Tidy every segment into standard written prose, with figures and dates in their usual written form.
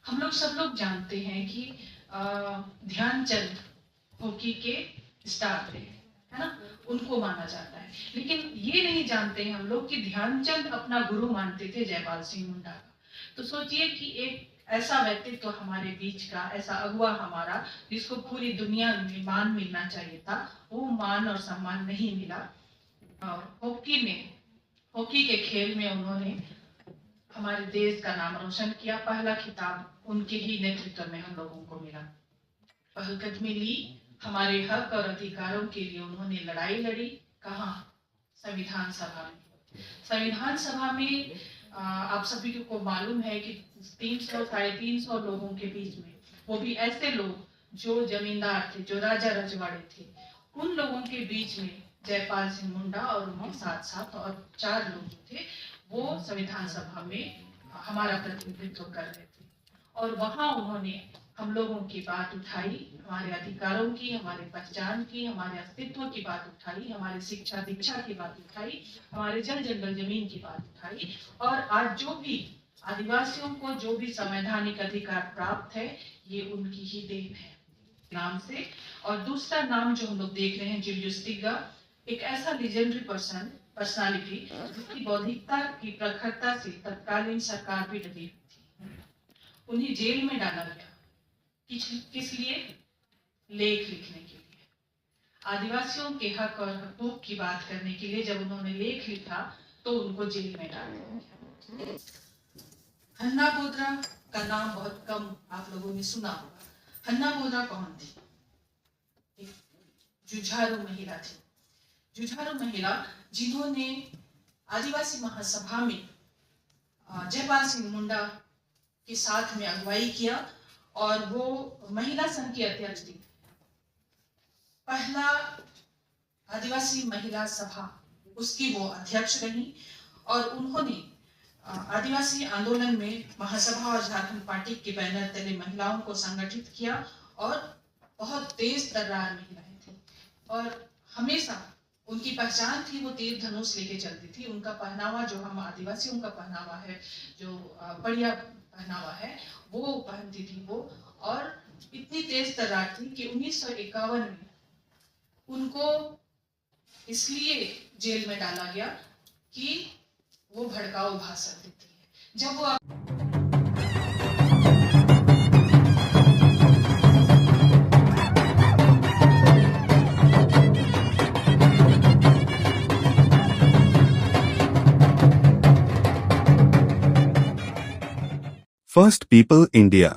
हम लोग सब लोग जानते हैं कि ध्यानचंद हॉकी के स्टार थे, है ना? उनको माना जाता है, लेकिन ये नहीं जानते हैं हम लोग कि ध्यानचंद अपना गुरु मानते थे जयपाल सिंह मुंडा का। तो सोचिए कि एक ऐसा व्यक्तित्व तो हमारे बीच का, ऐसा अगुआ हमारा, जिसको पूरी दुनिया में मान मिलना चाहिए था, वो मान और सम्मान नहीं मिला। हॉकी के खेल में उन्होंने हमारे देश का नाम रोशन किया। पहला खिताब उनके ही नेतृत्व में हम लोगों को मिला। पहलकदमी ली, हमारे हक और अधिकारों के लिए उन्होंने लड़ाई लड़ी। कहाँ? संविधान सभा में। संविधान सभा में आप सभी को मालूम है कि 300 350 लोगों के बीच में, वो भी ऐसे लोग जो जमींदार थे, जो राजा रजवाड़े थे, उन लोगों के बीच में जयपाल सिंह मुंडा और उनके साथ साथ और 4 लोग थे, वो संविधान सभा में हमारा प्रतिनिधित्व कर रहे थे। और वहां उन्होंने हम लोगों की बात उठाई, हमारे अधिकारों की, हमारे पहचान की, हमारे अस्तित्व की बात उठाई, हमारे शिक्षा दीक्षा की बात उठाई, हमारे जल जंगल जमीन की बात उठाई। और आज जो भी आदिवासियों को जो भी संवैधानिक अधिकार प्राप्त है, ये उनकी ही देन है नाम से। और दूसरा नाम जो हम लोग देख रहे हैं, जूलियस टिग्गा, एक ऐसा लेजेंडरी पर्सनालिटी जिसकी बौद्धिकता की प्रखरता से तत्कालीन सरकार भी डरी थी। उन्हें जेल में डाला गया। किस लिए? लेख लिखने के लिए, आदिवासियों के हक और हकूक की बात करने के लिए। जब उन्होंने लेख लिखा तो उनको जेल में डाल दिया। हन्ना बोदरा का नाम बहुत कम आप लोगों ने सुना होगा। हन्ना बोदरा कौन थी? एक जुझारू महिला थी। जुझारू महिला जिन्होंने आदिवासी महासभा में जयपाल सिंह मुंडा के साथ में अगुवाई किया, और वो महिला संघ की अध्यक्ष थी। पहला आदिवासी महिला सभा, उसकी वो अध्यक्ष रही। और उन्होंने आदिवासी आंदोलन में महासभा और झारखंड पार्टी के बैनर तले महिलाओं को संगठित किया, और बहुत तेज तर्रार महिलाएं थी। और हमेशा उनकी पहचान थी, वो तीर धनुष लेके चलती थी। उनका पहनावा, जो हम आदिवासियों का पहनावा है, जो बढ़िया पहनावा है, वो पहनती थी वो। और इतनी तेज तर्रार थी कि 1951 में उनको इसलिए जेल में डाला गया कि वो भड़काऊ भाषण देती है। जब वो फर्स्ट पीपल इंडिया,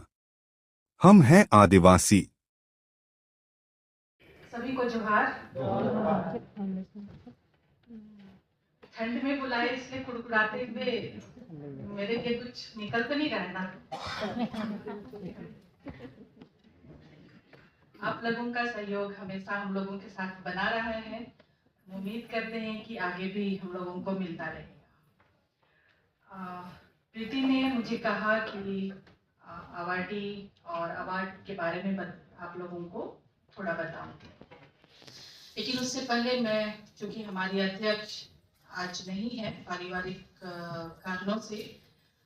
हम हैं आदिवासी। सभी को जोहार। ठंड में बुलाए इसलिए कुड़कुड़ाते हुए मेरे लिए कुछ निकल तो नहीं रहा है ना? आप लोगों का सहयोग हमेशा हम लोगों के साथ बना रहा है। उम्मीद करते हैं कि आगे भी हम लोगों को मिलता रहेगा। प्रीति ने मुझे कहा कि अवार्डी और अवार्ड के बारे में आप लोगों को थोड़ा बताऊं, लेकिन उससे पहले मैं, चूंकि हमारी अध्यक्ष आज नहीं है, पारिवारिक कारणों से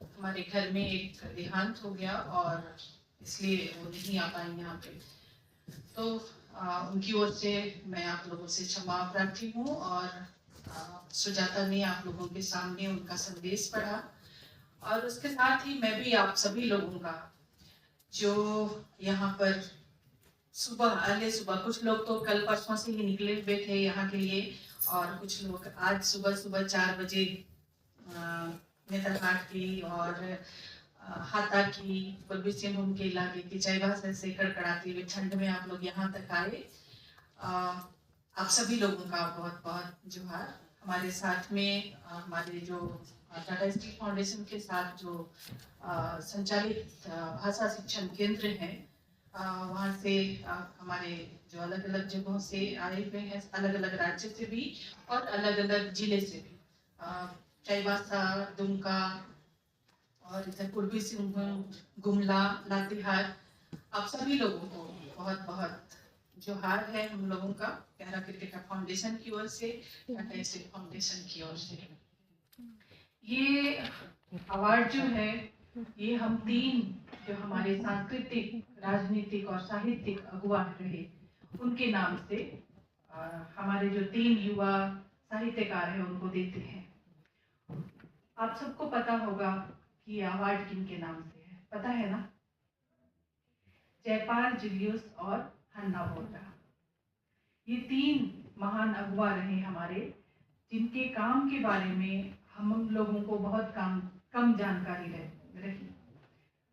हमारे घर में एक देहांत हो गया और इसलिए वो नहीं आ पाई यहाँ पे। तो उनकी ओर से मैं आप लोगों से क्षमा प्रार्थी हूँ। और सुजाता ने आप लोगों के सामने उनका संदेश पढ़ा, और उसके साथ ही मैं भी आप सभी लोगों का, जो यहाँ पर सुबह, कुछ लोग तो कल परसों से ही निकले हुए थे यहाँ के लिए, और कुछ लोग आज सुबह 4 बजे नेतरहाट की और हाता की, पूर्वी सिंहभूम के इलाके की चाईबासा से कड़कड़ाती हुई ठंड में आप लोग यहाँ तक आए। आप सभी लोगों का बहुत बहुत जोहार। हमारे साथ में हमारे जो टाटा स्टील फाउंडेशन के साथ जो संचालित भाषा शिक्षण केंद्र है, वहाँ से हमारे जो अलग अलग जगहों से आए हुए हैं, अलग अलग राज्य से भी और अलग अलग जिले से भी, चाईबासा, दुमका और इधर पूर्वी सिंहभूम, गुमला, लातेहार, आप सभी लोगों को बहुत बहुत जोहार है हम लोगों का, प्यारा क्रिकेटर फाउंडेशन की ओर से, टाटा स्टील फाउंडेशन की ओर से। ये अवार्ड जो है, ये हम 3 जो हमारे सांस्कृतिक, राजनीतिक और साहित्यिक अगुवा रहे, उनके नाम से हमारे जो 3 युवा साहित्यकार हैं उनको देते हैं। आप सबको पता होगा कि अवार्ड किनके नाम से है, पता है ना? जयपाल, जुलियस और हन्ना बोल्टा। ये 3 महान अगुवा रहे हमारे, जिनके काम के बारे में हम लोगों को बहुत कम जानकारी रही,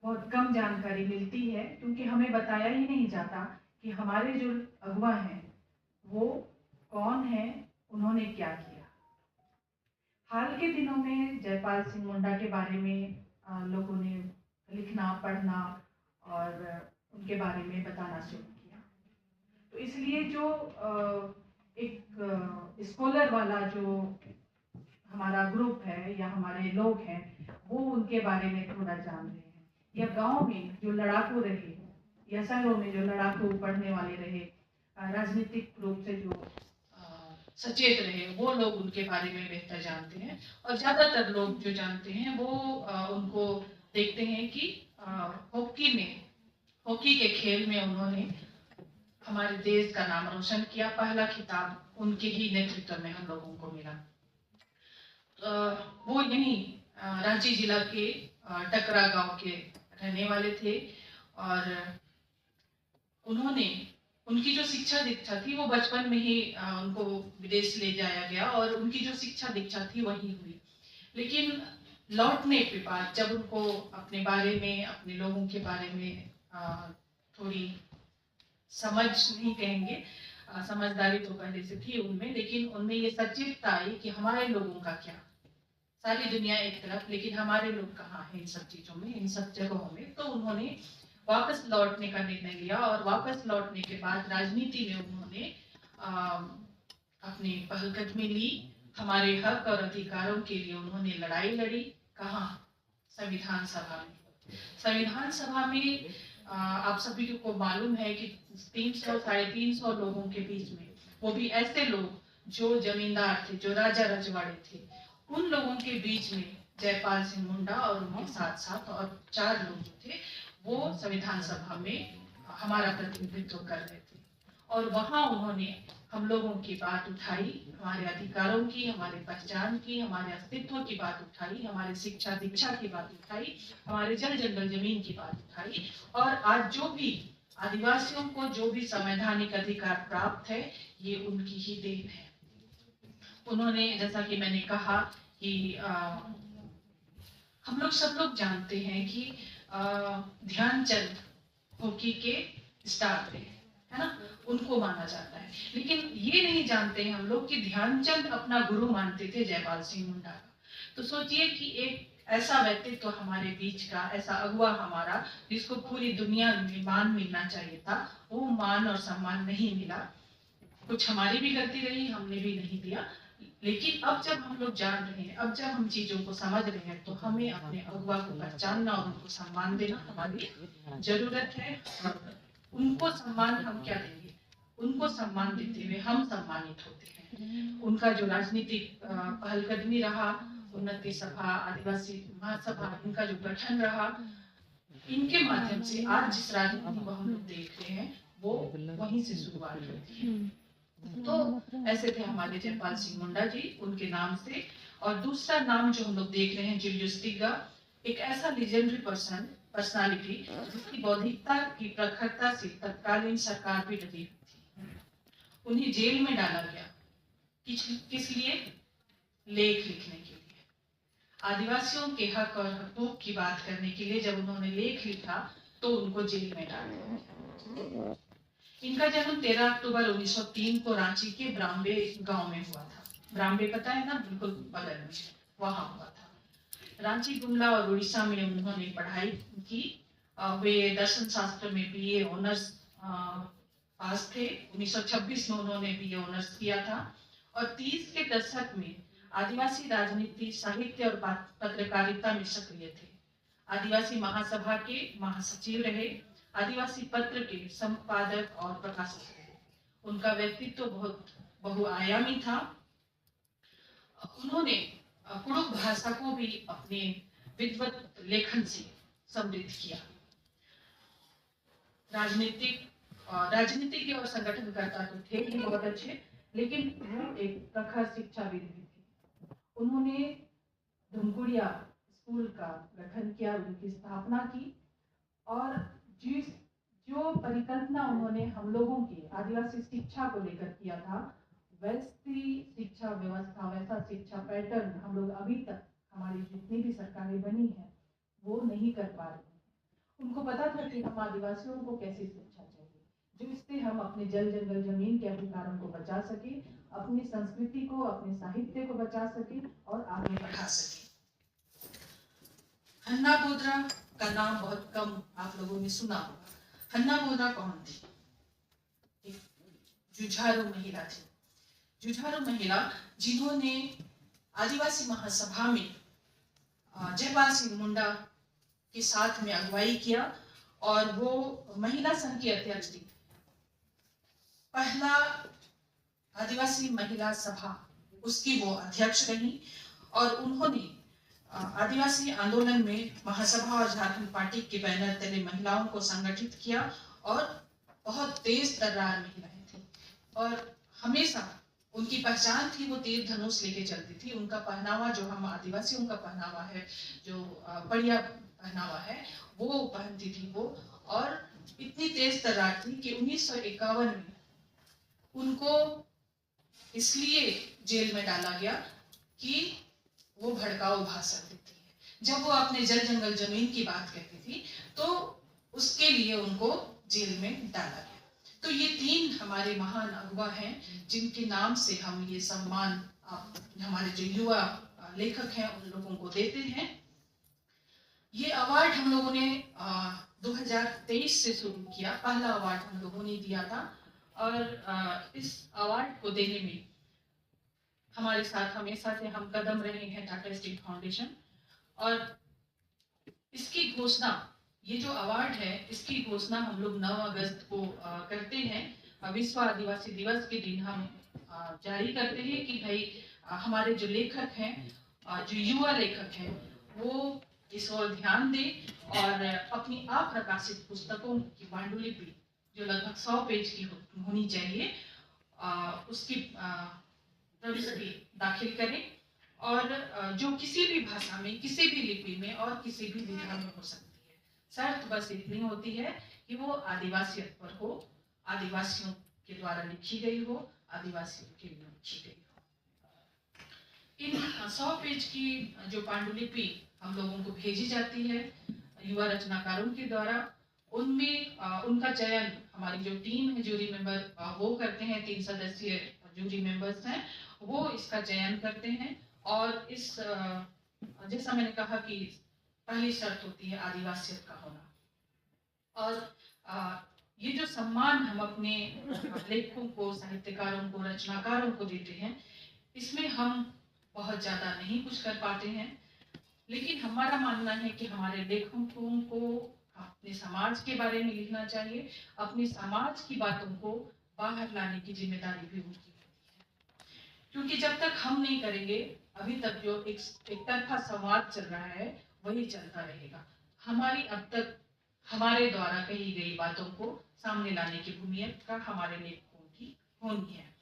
बहुत कम जानकारी मिलती है, क्योंकि हमें बताया ही नहीं जाता कि हमारे जो अगुवा हैं वो कौन है, उन्होंने क्या किया। हाल के दिनों में जयपाल सिंह मुंडा के बारे में लोगों ने लिखना, पढ़ना और उनके बारे में बताना शुरू किया। तो इसलिए जो एक स्कॉलर वाला जो हमारा ग्रुप है या हमारे लोग हैं, वो उनके बारे में थोड़ा जान रहे हैं। या गांव में जो लड़ाकू रहे या शहरों में जो लड़ाकू पढ़ने वाले रहे, राजनीतिक रूप से जो सचेत रहे, वो लोग उनके बारे में बेहतर जानते हैं। और ज्यादातर लोग जो जानते हैं वो उनको देखते हैं कि हॉकी के खेल में उन्होंने हमारे देश का नाम रोशन किया। पहला खिताब उनके ही नेतृत्व में हम लोगों को मिला। वो यहीं रांची जिला के टकरा गांव के रहने वाले थे और उनकी जो शिक्षा दीक्षा थी वो बचपन में ही उनको विदेश ले जाया गया और उनकी जो शिक्षा दीक्षा थी वही हुई। लेकिन लौटने के बाद जब उनको अपने बारे में, अपने लोगों के बारे में थोड़ी समझ नहीं कहेंगे, समझदारी तो पहले से थी उनमें, लेकिन उनमें ये सचेतता आई कि हमारे लोगों का क्या, सारी दुनिया एक तरफ लेकिन हमारे लोग कहाँ हैं इन सब चीजों में, इन सब जगहों में। तो उन्होंने वापस लौटने का निर्णय लिया और वापस लौटने के बाद राजनीति में उन्होंने अपनी पहलकदमी ली। हमारे हक और अधिकारों के लिए उन्होंने लड़ाई लड़ी। कहाँ? संविधान सभा में। संविधान सभा में आप सभी को मालूम है कि 300-350 लोगों के बीच में, वो भी ऐसे लोग जो जमींदार थे, जो राजा रजवाड़े थे, उन लोगों के बीच में जयपाल सिंह मुंडा और उनके साथ साथ और 4 लोग जो थे वो संविधान सभा में हमारा प्रतिनिधित्व कर रहे थे। और वहां उन्होंने हम लोगों की बात उठाई, हमारे अधिकारों की, हमारे पहचान की, हमारे अस्तित्व की बात उठाई, हमारे शिक्षा दीक्षा की बात उठाई, हमारे जल जंगल जमीन की बात उठाई। और आज जो भी आदिवासियों को जो भी संवैधानिक अधिकार प्राप्त है, ये उनकी ही देन है। उन्होंने, जैसा कि मैंने कहा कि हम लोग सब लोग जानते हैं कि ध्यानचंद हॉकी के स्टार थे, है ना, उनको माना जाता है। लेकिन ये नहीं जानते हैं हम लोग कि ध्यानचंद अपना गुरु मानते थे जयपाल सिंह मुंडा का। तो सोचिए कि एक ऐसा व्यक्तित्व तो हमारे बीच का, ऐसा अगुवा हमारा, जिसको पूरी दुनिया में मान मिलना चाहिए था, वो मान और सम्मान नहीं मिला। कुछ हमारी भी गलती रही, हमने भी नहीं दिया। लेकिन अब जब हम लोग जान रहे हैं, अब जब हम चीजों को समझ रहे हैं, तो हमें अपने अगुवा को पहचानना और उनको सम्मान देना हमारी जरूरत है। उनको सम्मान हम क्या देंगे? उनको सम्मान देते हुए हम सम्मानित होते हैं। उनका जो राजनीतिक पहलकदमी रहा, उन्नति सभा, आदिवासी महासभा, इनका जो गठन रहा, इनके माध्यम से आज जिस राजनीति को हम लोग देख रहे हैं वो वहीं से शुरुआत होती है। तो ऐसे थे हमारे जयपाल सिंह मुंडा जी, उनके नाम से। और दूसरा नाम जो हम लोग देख रहे हैं, जुलियस टिग्गा, एक ऐसा लेजेंडरी पर्सनालिटी जिसकी बौद्धिकता की प्रखरता से तत्कालीन सरकार भी डरी थी। उन्हें जेल में डाला गया। किस लिए? लेख लिखने के लिए, आदिवासियों के हक और हकूक की बात करने के लिए। जब उन्होंने लेख लिखा तो उनको जेल में डाल दिया। इनका जन्म 13 अक्टूबर 1903 को रांची के ब्राम्बे गांव में हुआ था। ब्राम्बे पता है ना, बिल्कुल बगल में, वहां हुआ था। रांची, गुमला और उड़ीसा में उन्होंने पढ़ाई की। वे दर्शन शास्त्र में बीए ऑनर्स पास थे। 1926 में उन्होंने बीए ऑनर्स किया था। और 30 के दशक में आदिवासी राजनीति, साहित्य और पत्रकारिता में सक्रिय थे। आदिवासी महासभा के महासचिव रहे, आदिवासी पत्र के संपादक और प्रकाशक रहे। उनका व्यक्तित्व बहुत बहुआयामी था। उन्होंने कुड़ुक भाषा को भी अपने विद्वत लेखन से समृद्ध किया। राजनीतिज्ञ और संगठनकर्ता तो थे ही बहुत अच्छे, लेकिन वो एक प्रखर शिक्षाविद भी थे। उन्होंने धुमकुड़िया स्कूल का गठन किया, उनकी स्थापना की, और जिस जो परिकल्पना उन्होंने हम लोगों की आदिवासी शिक्षा को लेकर किया था, वैसी शिक्षा व्यवस्था, वैसा शिक्षा पैटर्न हम लोग अभी तक हमारी जितनी भी सरकारें बनी है वो नहीं कर पा रहे हैं। उनको पता था कि हम आदिवासियों को कैसी शिक्षा चाहिए, जिससे हम अपने जल जंगल जमीन के अधिकारों को बचा सके, अपनी संस्कृति को, अपने साहित्य को बचा सके और आगे बढ़ा सके। हन्ना बोदरा का नाम बहुत कम आप लोगों ने सुना होगा। हन्ना बोदरा कौन थी? एक जुझारू महिला थी। जुझारू महिला जिन्होंने आदिवासी महासभा में जयपाल सिंह मुंडा के साथ में अगुवाई किया, और वो महिला संघ की अध्यक्ष थी। पहला आदिवासी महिला सभा, उसकी वो अध्यक्ष रही, और उन्होंने आदिवासी आंदोलन में महासभा और झारखंड पार्टी के बैनर तले महिलाओं को संगठित किया, और बहुत तेज तर्रार महिलाएं थी, और हमेशा उनकी पहचान थी, वो तीर धनुष लेके चलती थी। उनका पहनावा, जो हम आदिवासियों का पहनावा है, जो बढ़िया पहनावा है, वो पहनती थी वो, और इतनी तेज तर्रार थी कि 1951 में उनको इसलिए जेल में डाला गया कि वो भड़काऊ भाषण देती है। जब वो अपने जल जंगल जमीन की बात कहती थी तो उसके लिए उनको जेल में डाला गया। तो ये तीन हमारे महान अगुवा हैं जिनके नाम से हम ये सम्मान हमारे जो युवा लेखक हैं उन लोगों को देते हैं। ये अवार्ड हम लोगों ने 2023 से शुरू किया। पहला अवार्ड हम लोगों ने दिया था, और इस अवार्ड को देने में हमारे साथ हमेशा से हम कदम रहे हैं टाटा स्टील फाउंडेशन। और इसकी घोषणा, ये जो अवार्ड है, इसकी घोषणा हम लोग 9 अगस्त को करते हैं। विश्व आदिवासी दिवस के दिन हम जारी करते हैं कि भाई हमारे जो लेखक हैं, जो युवा लेखक हैं, वो इस ओर ध्यान दें और अपनी अप्रकाशित पुस्तकों की पांडुलिपि, जो लगभग 100 पेज की होनी चाहिए, उसकी प्रविष्टि दाखिल करें, और जो किसी भी भाषा में, किसी भी लिपि में और किसी भी विधा में हो सकती है। शर्त बस इतनी होती है कि वो आदिवासियत पर हो, आदिवासियों के द्वारा लिखी गई हो, आदिवासियों के लिए लिखी गई हो। इन 100 पेज की जो पांडुलिपि हम लोगों को भेजी जाती है युवा रचनाकारों के द्वारा, उनमें उनका चयन हमारी जो टीम है, जूरी मेंबर, वो करते हैं। 3 सदस्यीय जूरी मेंबर्स हैं, वो इसका चयन करते हैं। और इस जैसा मैंने कहा कि पहली शर्त होती है आदिवासियत का होना। और ये जो सम्मान हम अपने लेखकों को, साहित्यकारों को, रचनाकारों को देते हैं, इसमें हम बहुत ज्यादा नहीं कुछ कर पाते हैं, लेकिन हमारा मानना है कि हमारे लेखकों को अपने समाज के बारे में लिखना चाहिए। अपने समाज की बातों को बाहर लाने की जिम्मेदारी भी उनकी होती है, क्योंकि जब तक हम नहीं करेंगे, अभी तक जो एक तरफा संवाद चल रहा है वही चलता रहेगा। हमारी अब तक हमारे द्वारा कही गई बातों को सामने लाने की भूमिका हमारे लेखकों की होनी है।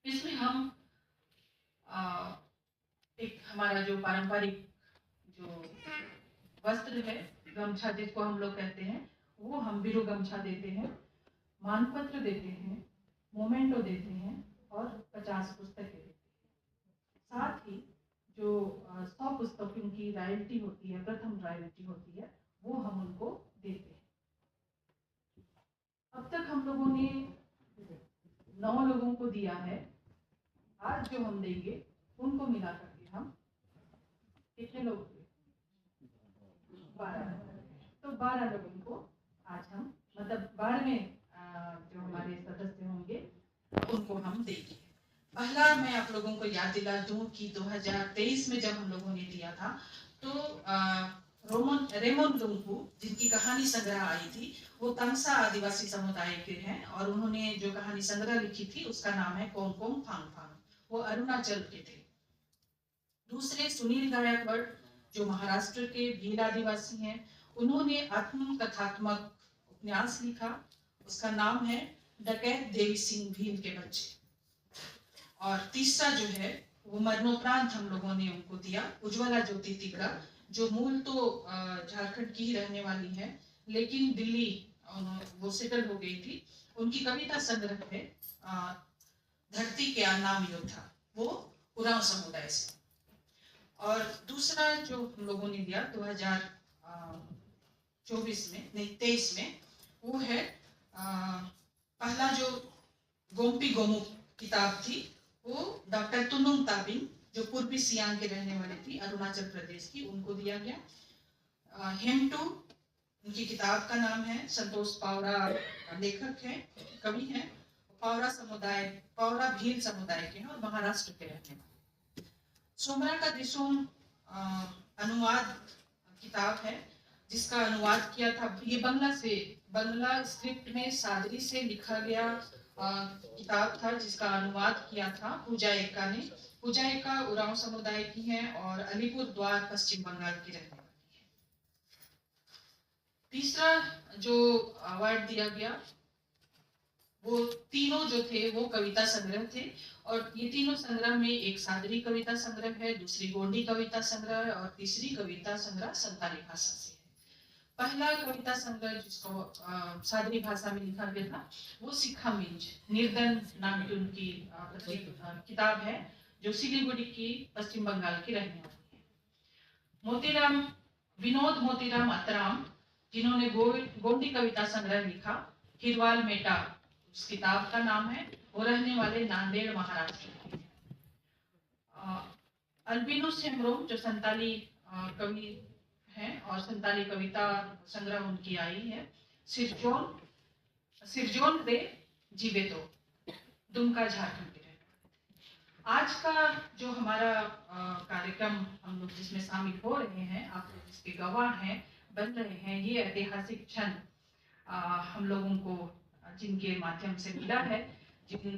इसमें हम एक हमारा जो पारंपरिक जो वस्त्र है, गमछा जिसको हम लोग कहते हैं, वो हम बिरु गमछा देते हैं, मानपत्र देते हैं, मोमेंटो देते हैं, और 50 पुस्तकें देते हैं। साथ ही जो 100 पुस्तकों की रॉयल्टी होती है, प्रथम रॉयल्टी होती है, वो हम उनको देते हैं। अब तक हम लोगों ने 9 लोगों को दिया है। आज जो हम देंगे उनको मिला करके हम कितने लोग? 12। तो 12 लोगों को आज हम, मतलब 12वें जो हमारे सदस्य होंगे उनको हम देंगे। पहला मैं आप लोगों को याद दिला दूं कि 2023 में जब हम लोगों ने दिया था तो रेमोन लुंगू, जिनकी कहानी संग्रह आई थी, वो तंगसा आदिवासी समुदाय के हैं, और उन्होंने जो कहानी संग्रह लिखी थी उसका नाम है कोंग कोंग फांग फांग। वो अरुणाचल के थे। दूसरे सुनील गायकवाड़, जो महाराष्ट्र के भील आदिवासी हैं, उन्होंने आत्म कथात्मक उपन्यास लिखा, उसका नाम है डकैत देवी सिंह भील के बच्चे। और तीसरा जो है वो मरणोपरांत हम लोगों ने उनको दिया, उज्ज्वला ज्योति टिग्रा, जो मूल तो झारखंड की ही रहने वाली है, लेकिन दिल्ली वो सेटल हो गई थी। उनकी कविता संग्रह है धरती के नाम योद्धा, वो उरांव समुदाय से। और दूसरा जो हम लोगों ने दिया 2024 में, नहीं 23 में, वो है पहला जो गोम्पी गोमू किताब थी, वो डॉक्टर तुनुंग ताबिंग, जो पूर्वी सियांग के रहने वाली थी, अरुणाचल प्रदेश की, उनको दिया गया। हेमटू उनकी किताब का नाम है, संतोष पावरा लेखक हैं, कवि हैं, पावरा भील समुदाय के हैं और महाराष्ट्र के रहने वाले। सोमरा का दिसोम अनुवाद किताब है, जिसका अनुवाद किया था, ये बंगला स्क्रिप्ट में सादरी से लिखा गया किताब था, जिसका अनुवाद किया था पूजा एका ने। पूजा एका उरांव समुदाय की है और अलीपुर द्वार पश्चिम बंगाल की रहने वाली है। तीसरा जो अवार्ड दिया गया, वो तीनों जो थे वो कविता संग्रह थे, और ये तीनों संग्रह में एक सादरी कविता संग्रह है, दूसरी गोंडी कविता संग्रह है और तीसरी कविता संग्रह संताली भाषा से है। पहला कविता संग्रह जिसको सादरी भाषा में लिखा गया था, वो सिखा मिंज निर्धन नाम की उनकी किताब है, जो सिलीगुड़ी की पश्चिम बंगाल की रहने वाली है। विनोद मोतीराम अतराम, जिन्होंने गोंडी कविता संग्रह लिखा, हिरवाल मेटा उस किताब का नाम है, वो रहने वाले नांदेड़ महाराष्ट्र के। अल्बिनुस हेम्ब्रोम जो संताली कवि हैं और संताली कविता संग्रह उनकी आई है। सिरजोन रे जीवेतो, दुमका झारखंड के रहने वाले। आज का जो हमारा कार्यक्रम हम लोग जिसमें शामिल हो रहे हैं, आप लोग जिसके गवाह हैं, बन रहे हैं, ये ऐतिहासिक क्षण हम लोगों को जिनके माध्यम से मिला है, जिन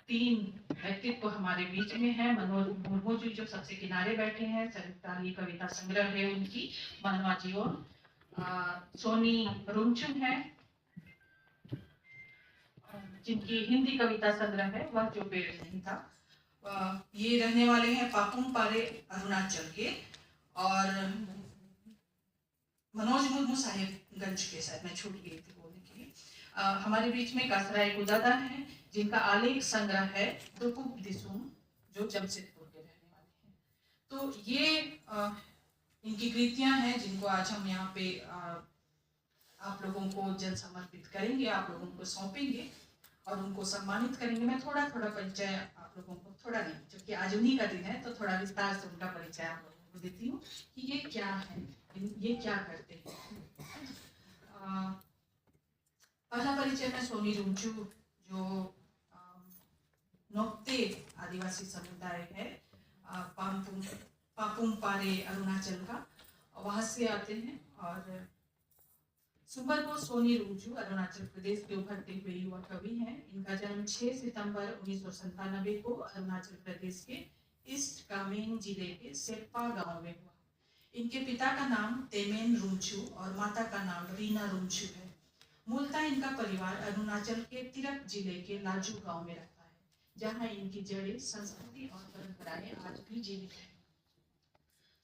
तीन व्यक्तित्व हमारे बीच में है। मनोज मुर्मू जी जो सबसे किनारे बैठे हैं, सरकारी कविता संग्रह है उनकी, मनवा जीवन। सोनी रुमचुन है, जिनकी हिंदी कविता संग्रह है वह जो पेड़ नहीं था। ये रहने वाले हैं पापुम पारे अरुणाचल के, और मनोज मुर्मू साहिबगंज के, शायद मैं छूट गई थी बोलने के लिए। हमारे बीच में कासराय गुदादा है, जिनका आलेख संग्रह है दुकुप दिसुम, जो जमशेदपुर के रहने वाले हैं। तो ये इनकी कृतियां हैं, जिनको आज हम यहाँ पे आप लोगों को जल समर्पित करेंगे, आप लोगों को सौंपेंगे और उनको सम्मानित करेंगे। मैं थोड़ा थोड़ा परिचय आप लोगों को, थोड़ा नहीं, क्योंकि आज उन्हीं का दिन है, तो थोड़ा विस्तार से उनका परिचय आप लोगों को देती हूँ कि ये क्या है, ये क्या करते हैं। पहला परिचय में सोनी रुमचू, जो नोक्ते आदिवासी समुदाय है, पापुम पारे अरुणाचल का, वहां से आते हैं। और सुबरबो सोनी रुमचू अरुणाचल प्रदेश के उभरते हुए युवा कवि हैं। इनका जन्म 6 सितंबर 1997 को अरुणाचल प्रदेश के ईस्ट कामेंग जिले के सेप्पा गांव में हुआ। इनके पिता का नाम तेमेन रुमचू और माता का नाम रीना रुमचू है। मूलतः इनका परिवार अरुणाचल के तिरप जिले के लाजू गांव में रहता है, जहां इनकी जड़ें, संस्कृति और परंपराएं आज भी जीवित हैं।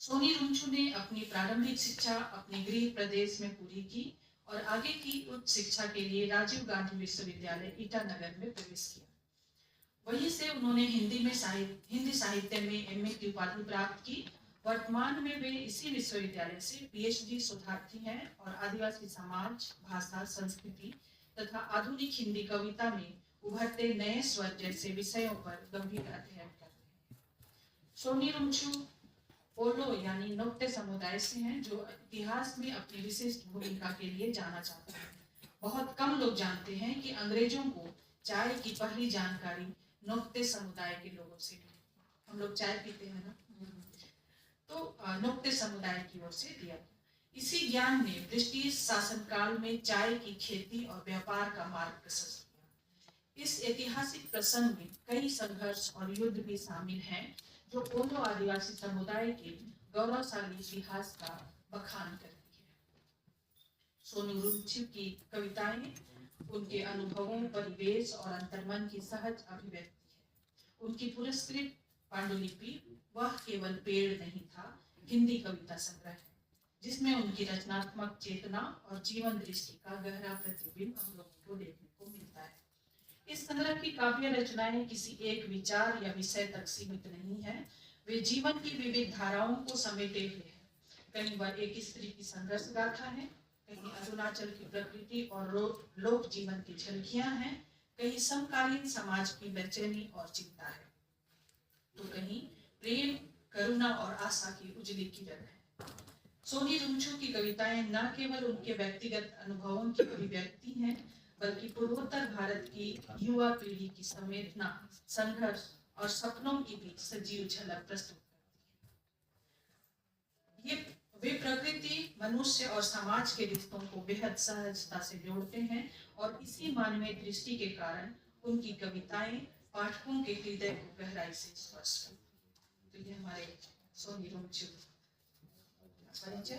सोनी रुमचू ने अपनी प्रारंभिक शिक्षा अपने गृह प्रदेश में पूरी की और आगे की उच्च शिक्षा के लिए राजीव गांधी विश्वविद्यालय ईटानगर में प्रवेश किया। वहीं से उन्होंने हिंदी साहित्य में एमए की उपाधि प्राप्त की। वर्तमान में वे इसी विश्वविद्यालय से पीएचडी शोधार्थी हैं और आदिवासी समाज, भाषा, संस्कृति तथा आधुनिक हिंदी कविता में उभरते नए स्वर जैसे विषयों पर गंभीर अध्ययन कर रहे हैं। सोनी रुमचू ओलो यानी नोक्ते समुदाय से हैं, जो इतिहास में अपनी विशिष्ट भूमिका के लिए जाना जाता है। बहुत कम लोग जानते हैं कि अंग्रेजों को चाय की पहली जानकारी नोक्ते समुदाय के लोगों से मिली। हम लोग चाय पीते हैं ना, तो नोक्ते समुदाय की ओर से दिया। इसी ज्ञान ने ब्रिटिश शासनकाल में चाय की खेती और व्यापार का मार्ग प्रशस्त किया। इस ऐतिहासिक प्रसंग में कई संघर्ष और युद्ध भी शामिल हैं, जो ओलो आदिवासी समुदाय के गौरवशाली इतिहास का बखान करती है। सोनू रुचि की कविताएं उनके अनुभवों, परिवेश और अंतर्मन की सहज अभिव्यक्ति है। उनकी पुरस्कृत पांडुलिपि वह केवल पेड़ नहीं था, हिंदी कविता संग्रह है, जिसमें उनकी रचनात्मक चेतना और जीवन दृष्टि का गहरा प्रतिबिंब हम लोगों को देखने को मिलता है। इस संग्रह की काव्य रचनाएं किसी एक विचार या विषय तक सीमित नहीं है, वे जीवन की विविध धाराओं को समेटे हुए हैं। कहीं वह एक स्त्री की संघर्ष गाथा है, कहीं अरुणाचल की प्रकृति और लोक जीवन की झलकियां हैं, कहीं समकालीन समाज की बेचैनी और चिंता है, तो कहीं प्रेम, करुणा और आशा की उजली किरण है। सोनी रुंचू की कविताएं न केवल उनके व्यक्तिगत अनुभवों की अभिव्यक्ति हैं, बल्कि पूर्वोत्तर भारत की युवा पीढ़ी की संवेदना, संघर्ष और सपनों की भी सजीव झलक प्रस्तुत करती है। वे प्रकृति, मनुष्य और समाज के रिश्तों को बेहद सहजता से जोड़ते हैं और इसी मानवीय दृष्टि के कारण उनकी कविताएं पाठकों के हृदय को गहराई से स्पर्श करती हैं। तो ये हमारे सोनी रुंचू परिचय।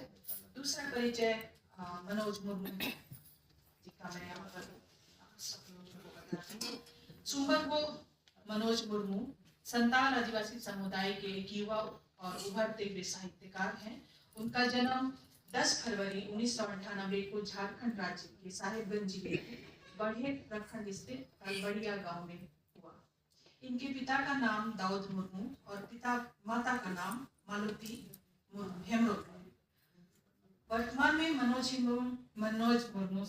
दूसरा परिचय मनोज मुर्मू जी का मैं यहाँ पर सब लोगों को बताती हूँ। सुंबरगो मनोज मुर्मू संताल आदिवासी समुदाय के एक युवा और उभरते हुए साहित्यकार हैं। उनका जन्म 10 फरवरी 1998 को झारखंड राज्य के साहिबगंज जिले के बढ़े प्रखंड स्थित कलबड़िया गांव में हुआ। इनके पिता का नाम दाऊद मुर्मू और माता का नाम मालती हेमरो। वर्तमान में मनोज मुर्मू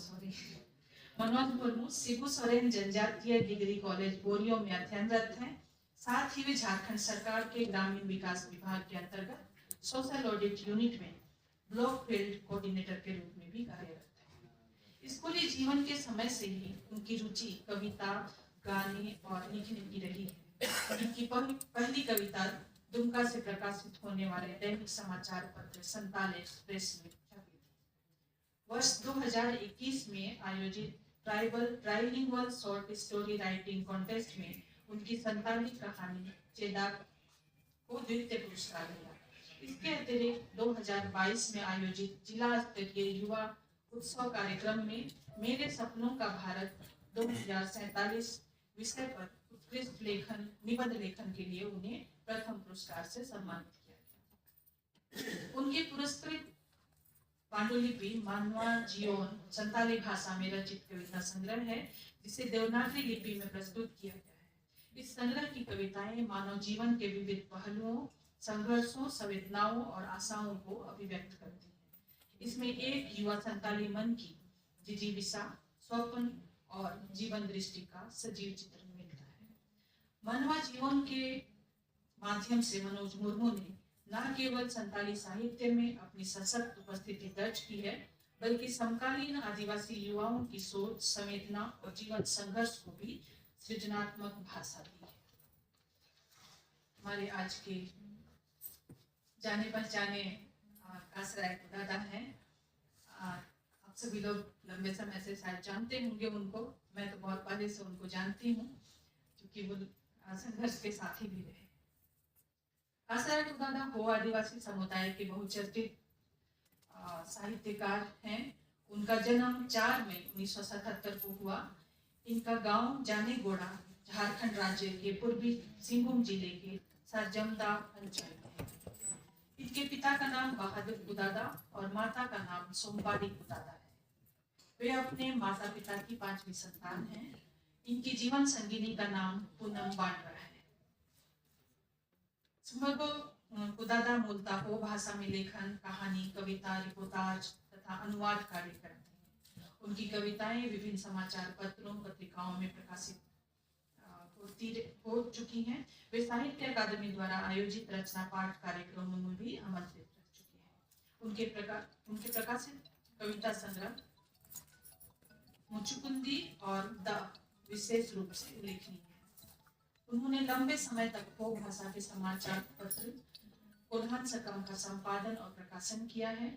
शिबू सोरेन जनजातीय डिग्री कॉलेज बोरियो में अध्ययनरत हैं। साथ ही वे झारखंड सरकार के ग्रामीण विकास विभाग के अंतर्गत सोशल ऑडिट यूनिट में ब्लॉक फील्ड कोऑर्डिनेटर के रूप में भी कार्यरत हैं। स्कूली जीवन के समय से ही उनकी रुचि कविता, गाने और लिखने की रही है। उनकी पहली कविता दुमका से प्रकाशित होने वाले दैनिक समाचार पत्र संताल एक्सप्रेस में छपी थी। वर्ष 2021 में आयोजित trilingual short story writing contest में उनकी संताली कहानी चेदाक को द्वितीय पुरस्कार मिला। इसके अतिरिक्त 2022 में आयोजित जिला स्तरीय युवा उत्सव कार्यक्रम में मेरे सपनों का भारत 2047 विषय पर उत्कृष्ट निबंध लेखन के लिए उन्हें प्रथम पुरस्कार से सम्मानित किया गया। उनकी पुरस्कृत पांडुलिपि मानवा जीवन संताली भाषा में रचित कविता संग्रह है, जिसे देवनागरी लिपि में प्रस्तुत किया गया है। इस संग्रह की कविताएं मानव जीवन के विविध पहलुओं, संघर्षों, संवेदनाओं और आशाओं को अभिव्यक्त करती है। इसमें एक युवा संताली मन की जिजीविषा, स्वप्न और जीवन दृष्टि का सजीव चित्र मिलता है। मानवा जीवन के माध्यम से मनोज मुर्मू ने न केवल संताली साहित्य में अपनी सशक्त उपस्थिति दर्ज की है, बल्कि समकालीन आदिवासी युवाओं की सोच, संवेदना और जीवन संघर्ष को भी सृजनात्मक भाषा दी है। हमारे आज के जाने पहचाने कासराय दादा हैं। आप सभी लोग लंबे समय से शायद जानते होंगे उनको। मैं तो बहुत पहले से उनको जानती हूँ, क्योंकि वो संघर्ष के साथी भी रहे। कासराय दादा हो आदिवासी समुदाय के बहुचर्चित साहित्यकार हैं। उनका जन्म 4 मई 1977 को हुआ। इनका गांव जानेगोड़ा झारखंड राज्य के पूर्वी सिंहभूम जिले के सरजमदा पंचायत है। इनके पिता का नाम बहादुर कुदादा और माता का नाम सोमवारी कुदादा है। वे अपने माता पिता की 5वीं संतान हैं। इनकी जीवन संगिनी का नाम पूनम बांडरा है। सुमरगो कुदादा मूलतः हो भाषा में लेखन, कहानी, कविता, रिपोर्टाज तथा अनुवाद कार्य करते हैं। उनकी कविताएं विभिन्न समाचार पत्रों, पत्रिकाओं में प्रकाशित हो चुकी हैं। वे साहित्य अकादमी द्वारा आयोजित रचना पाठ कार्यक्रमों में भी आमंत्रित रह चुके हैं। उनके प्रकाशित कविता संग्रह मुचुकुंदी और द विशेष रूप से उल्लेखनीय है। उन्होंने लंबे समय तक हो भाषा के समाचार पत्र कोल्हान सकम का संपादन और प्रकाशन किया है।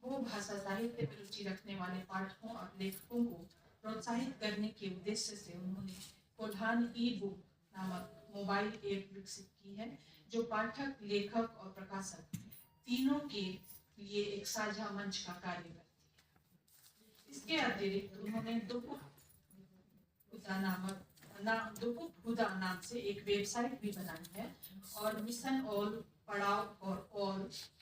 हो भाषा साहित्य में रुचि रखने वाले पाठकों और लेखकों को प्रोत्साहित करने के उद्देश्य से उन्होंने कोल्हान ई-बुक नामक मोबाइल ऐप विकसित की है, जो पाठक, लेखक और प्रकाशक तीनों के लिए एक साझा मंच का कार्य करती है। इसके अतिरिक्त उन्होंने दुकुप हुदा नाम से एक वेबसाइट भी बनाई है और मिशन ऑल पढ़ाओ और ऑल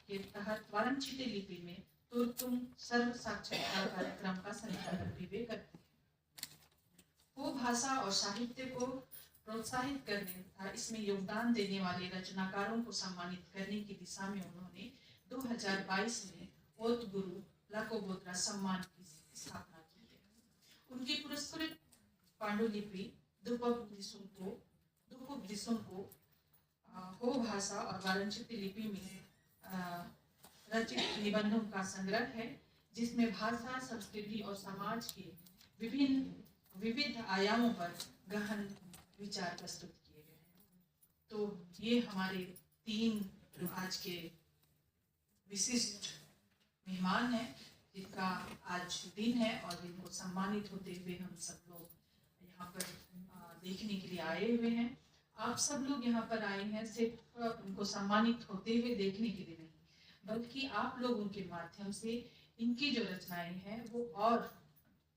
के तहत वारंचित लिपि में तुर्तुम सर्व साक्षरता कार्यक्रम का संचालन भी वे करते हैं। वो भाषा और साहित्य को प्रोत्साहित करने तथा इसमें योगदान देने वाले रचनाकारों को सम्मानित करने की दिशा में उन्होंने 2022 में ओत गुरु लाकोबोत्रा सम्मान की स्थापना की है। उनकी पुरस्कृत पांडुलिपि दुपुप को हो भाषा और वारंचित लिपि में रचित निबंधों का संग्रह है, जिसमें भाषा, संस्कृति और समाज के विविध आयामों पर गहन विचार प्रस्तुत किए गए हैं। तो ये हमारे 3 आज के विशिष्ट मेहमान हैं, जिनका आज दिन है और जिनको सम्मानित होते हुए हम सब लोग यहाँ पर देखने के लिए आए हुए हैं। आप सब लोग यहाँ पर आए हैं सिर्फ उनको सम्मानित होते हुए देखने के लिए नहीं, बल्कि आप लोगों के माध्यम से इनकी जो रचनाएं हैं वो और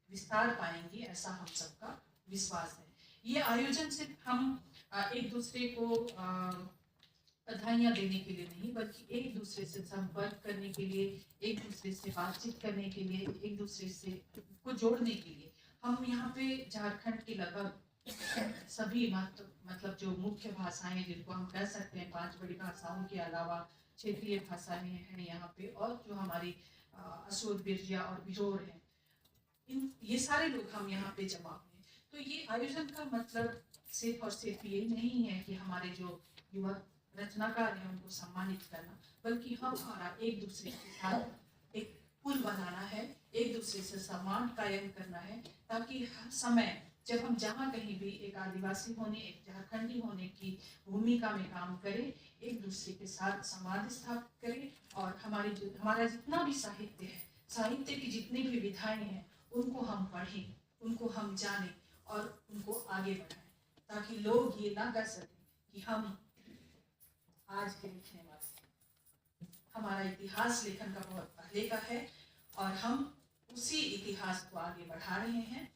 विस्तार पाएंगी, ऐसा हम सबका विश्वास है। ये आयोजन सिर्फ हम एक दूसरे को बधाइयाँ देने के लिए नहीं, बल्कि एक दूसरे से संपर्क करने के लिए, एक दूसरे से बातचीत करने के लिए, एक दूसरे से को जोड़ने के लिए हम यहाँ पे झारखंड की लगभग सभी मतलब जो मुख्य भाषाएं जिनको हम कह सकते हैं 5 बड़ी भाषाओं के अलावा क्षेत्रीय भाषाएं हैं यहाँ पे, और जो हमारी असोद, बिरजिया और बिरोर है, ये सारे लोग हम यहाँ पे जमा हुए। तो ये आयोजन का मतलब सिर्फ और सिर्फ ये नहीं है कि हमारे जो युवा रचनाकार हैं उनको सम्मानित करना, बल्कि हमारा एक दूसरे के साथ एक पुल बनाना है, एक दूसरे से सम्मान कायम करना है, ताकि हर समय जब हम जहाँ कहीं भी एक आदिवासी होने, एक झारखंडी होने की भूमिका में काम करें, एक दूसरे के साथ संवाद स्थापित करें और हमारा जितना भी साहित्य है, साहित्य की जितनी भी विधाएं हैं, उनको हम पढ़ें, उनको हम जानें और उनको आगे बढ़ाएं, ताकि लोग ये ना कह सकें कि हम आज के लिखने वाले, हमारा इतिहास लेखन का बहुत पहले का है और हम उसी इतिहास को आगे बढ़ा रहे हैं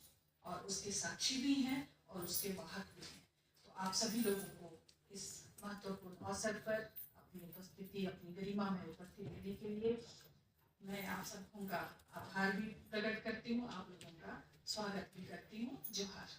और उसके साक्षी भी हैं और उसके वाहक भी हैं। तो आप सभी लोगों को इस महत्वपूर्ण अवसर पर अपनी उपस्थिति, अपनी गरिमा में उपस्थित रहने के लिए मैं आप सबों का आभार भी प्रकट करती हूँ, आप लोगों का स्वागत भी करती हूँ। जोहार।